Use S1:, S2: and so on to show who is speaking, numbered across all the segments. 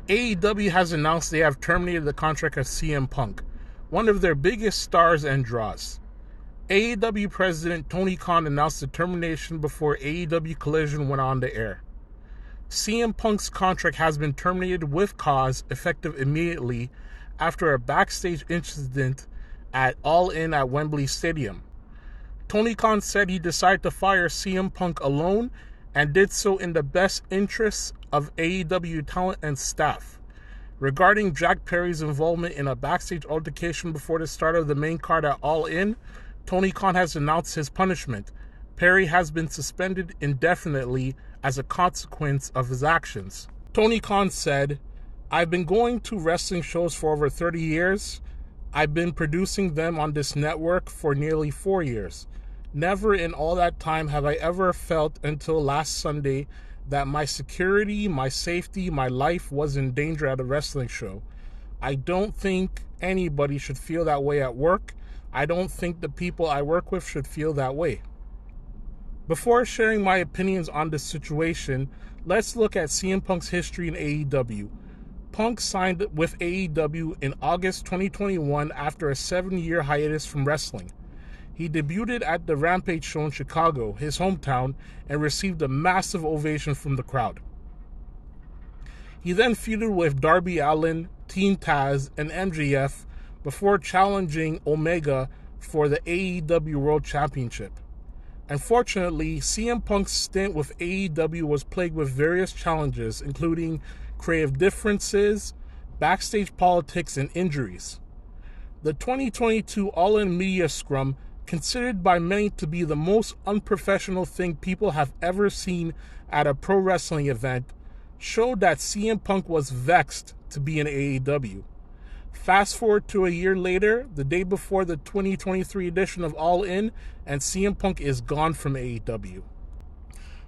S1: AEW has announced they have terminated the contract of CM Punk, one of their biggest stars and draws. AEW President Tony Khan announced the termination before AEW Collision went on the air. CM Punk's contract has been terminated with cause effective immediately after a backstage incident at All In at Wembley Stadium. Tony Khan said he decided to fire CM Punk alone and did so in the best interests of AEW talent and staff. Regarding Jack Perry's involvement in a backstage altercation before the start of the main card at All In, Tony Khan has announced his punishment. Perry has been suspended indefinitely as a consequence of his actions. Tony Khan said, "I've been going to wrestling shows for over 30 years. I've been producing them on this network for nearly 4 years. Never in all that time have I ever felt until last Sunday that my security, my safety, my life was in danger at a wrestling show. I don't think anybody should feel that way at work. I don't think the people I work with should feel that way." Before sharing my opinions on this situation, let's look at CM Punk's history in AEW. Punk signed with AEW in August 2021 after a 7-year hiatus from wrestling. He debuted at the Rampage show in Chicago, his hometown, and received a massive ovation from the crowd. He then feuded with Darby Allin, Team Taz, and MJF before challenging Omega for the AEW World Championship. Unfortunately, CM Punk's stint with AEW was plagued with various challenges, including creative differences, backstage politics, and injuries. The 2022 All In Media Scrum, considered by many to be the most unprofessional thing people have ever seen at a pro wrestling event, showed that CM Punk was vexed to be in AEW. Fast forward to a year later, the day before the 2023 edition of All In, and CM Punk is gone from AEW.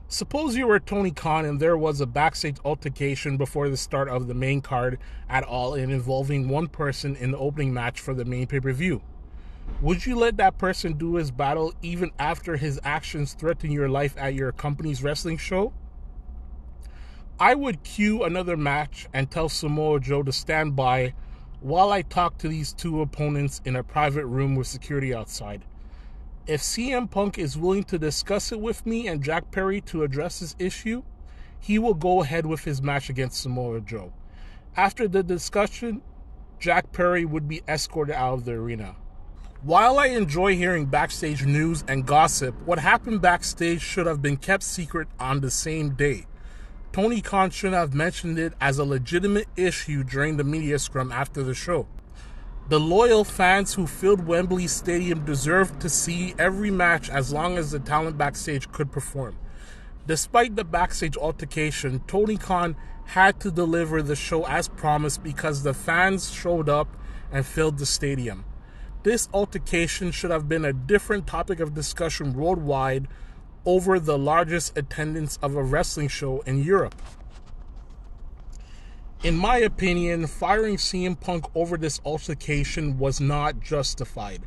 S1: Suppose you were Tony Khan and there was a backstage altercation before the start of the main card at All In involving one person in the opening match for the main pay-per-view. Would you let that person do his battle even after his actions threaten your life at your company's wrestling show? I would cue another match and tell Samoa Joe to stand by while I talk to these two opponents in a private room with security outside. If CM Punk is willing to discuss it with me and Jack Perry to address this issue, he will go ahead with his match against Samoa Joe. After the discussion, Jack Perry would be escorted out of the arena. While I enjoy hearing backstage news and gossip, what happened backstage should have been kept secret on the same day. Tony Khan should have mentioned it as a legitimate issue during the media scrum after the show. The loyal fans who filled Wembley Stadium deserved to see every match as long as the talent backstage could perform. Despite the backstage altercation, Tony Khan had to deliver the show as promised because the fans showed up and filled the stadium. This altercation should have been a different topic of discussion worldwide over the largest attendance of a wrestling show in Europe. In my opinion, firing CM Punk over this altercation was not justified.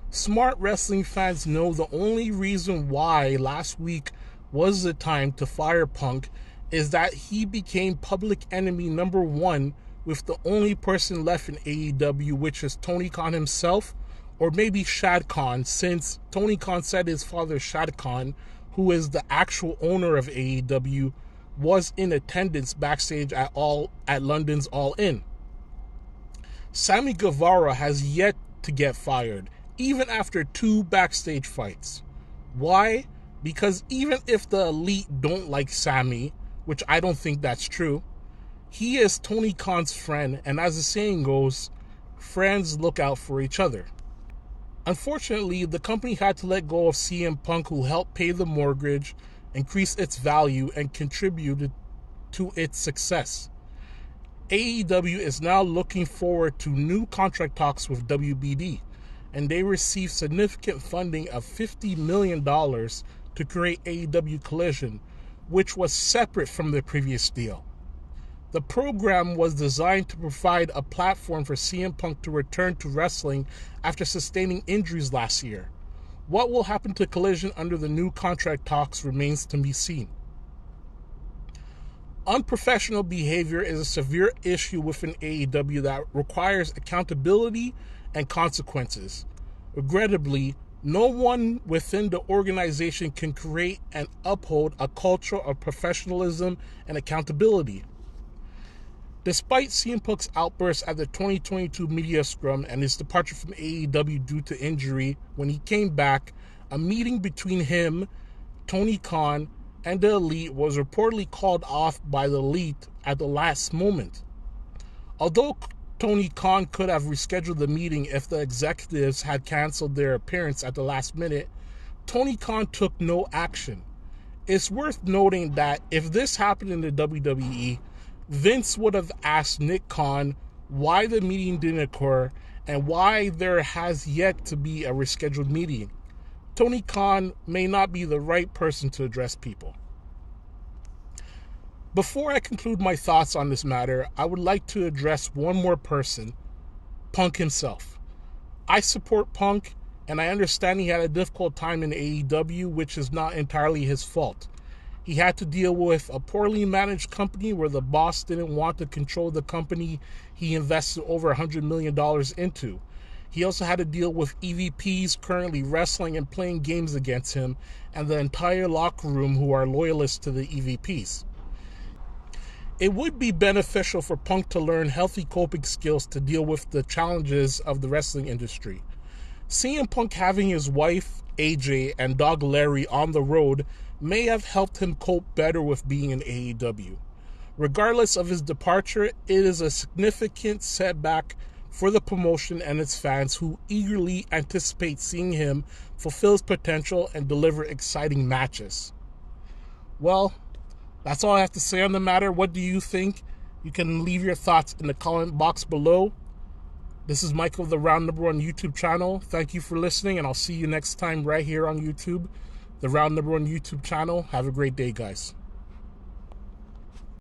S1: Smart wrestling fans know the only reason why last week was the time to fire Punk is that he became public enemy number one with the only person left in AEW, which is Tony Khan himself, or maybe Shad Khan, since Tony Khan said his father Shad Khan, who is the actual owner of AEW, was in attendance backstage at London's All In. Sammy Guevara has yet to get fired, even after 2 backstage fights. Why? Because even if the elite don't like Sammy, which I don't think that's true, he is Tony Khan's friend, and as the saying goes, friends look out for each other. Unfortunately, the company had to let go of CM Punk, who helped pay the mortgage, increase its value, and contributed to its success. AEW is now looking forward to new contract talks with WBD, and they received significant funding of $50 million to create AEW Collision, which was separate from the previous deal. The program was designed to provide a platform for CM Punk to return to wrestling after sustaining injuries last year. What will happen to Collision under the new contract talks remains to be seen. Unprofessional behavior is a severe issue within AEW that requires accountability and consequences. Regrettably, no one within the organization can create and uphold a culture of professionalism and accountability. Despite CM Punk's outburst at the 2022 media scrum and his departure from AEW due to injury, when he came back, a meeting between him, Tony Khan, and the Elite was reportedly called off by the Elite at the last moment. Although Tony Khan could have rescheduled the meeting if the executives had canceled their appearance at the last minute, Tony Khan took no action. It's worth noting that if this happened in the WWE, Vince would have asked Nick Khan why the meeting didn't occur and why there has yet to be a rescheduled meeting. Tony Khan may not be the right person to address people. Before I conclude my thoughts on this matter, I would like to address one more person, Punk himself. I support Punk, and I understand he had a difficult time in AEW, which is not entirely his fault. He had to deal with a poorly managed company where the boss didn't want to control the company he invested over $100 million into. He also had to deal with EVPs currently wrestling and playing games against him, and the entire locker room who are loyalists to the EVPs. It would be beneficial for Punk to learn healthy coping skills to deal with the challenges of the wrestling industry. CM Punk having his wife, AJ, and dog Larry on the road may have helped him cope better with being in AEW. Regardless of his departure, it is a significant setback for the promotion and its fans who eagerly anticipate seeing him fulfill his potential and deliver exciting matches. Well, that's all I have to say on the matter. What do you think? You can leave your thoughts in the comment box below. This is Michael of the Round Number One YouTube channel. Thank you for listening, and I'll see you next time right here on YouTube, the Round Number One YouTube channel. Have a great day, guys.